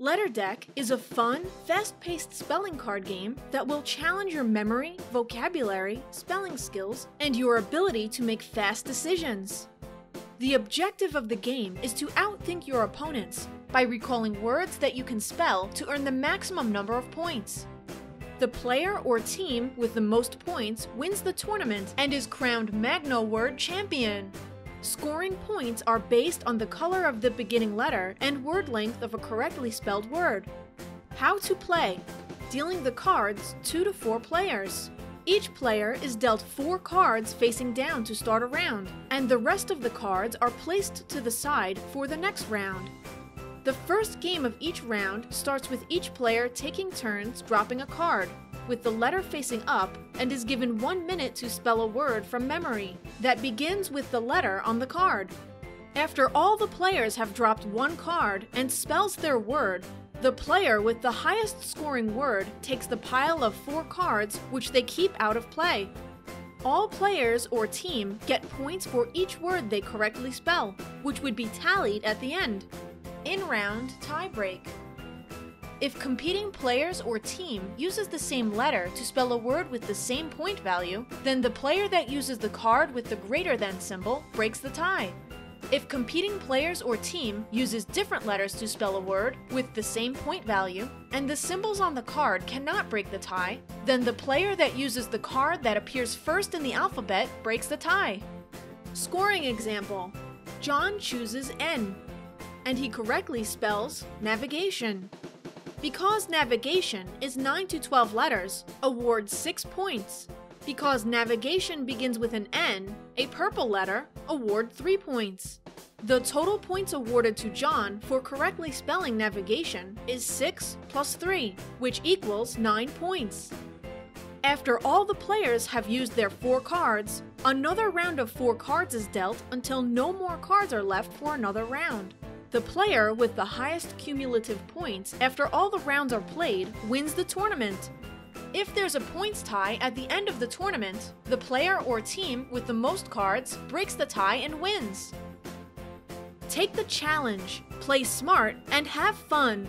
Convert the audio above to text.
Letter Deck is a fun, fast-paced spelling card game that will challenge your memory, vocabulary, spelling skills, and your ability to make fast decisions. The objective of the game is to outthink your opponents by recalling words that you can spell to earn the maximum number of points. The player or team with the most points wins the tournament and is crowned Magnobrain champion. Scoring points are based on the color of the beginning letter and word length of a correctly spelled word. How to play: dealing the cards 2 to 4 players. Each player is dealt 4 cards facing down to start a round, and the rest of the cards are placed to the side for the next round. The first game of each round starts with each player taking turns dropping a card, with the letter facing up, and is given 1 minute to spell a word from memory that begins with the letter on the card. After all the players have dropped 1 card and spells their word, the player with the highest scoring word takes the pile of 4 cards which they keep out of play. All players or team get points for each word they correctly spell, which would be tallied at the end. In-round tie-break. If competing players or team uses the same letter to spell a word with the same point value, then the player that uses the card with the greater than symbol breaks the tie. If competing players or team uses different letters to spell a word with the same point value, and the symbols on the card cannot break the tie, then the player that uses the card that appears first in the alphabet breaks the tie. Scoring example: John chooses N, and he correctly spells navigation. Because navigation is 9 to 12 letters, award 6 points. Because navigation begins with an N, a purple letter, award 3 points. The total points awarded to John for correctly spelling navigation is 6 plus 3, which equals 9 points. After all the players have used their 4 cards, another round of 4 cards is dealt until no more cards are left for another round. The player with the highest cumulative points after all the rounds are played wins the tournament. If there's a points tie at the end of the tournament, the player or team with the most cards breaks the tie and wins. Take the challenge, play smart, and have fun!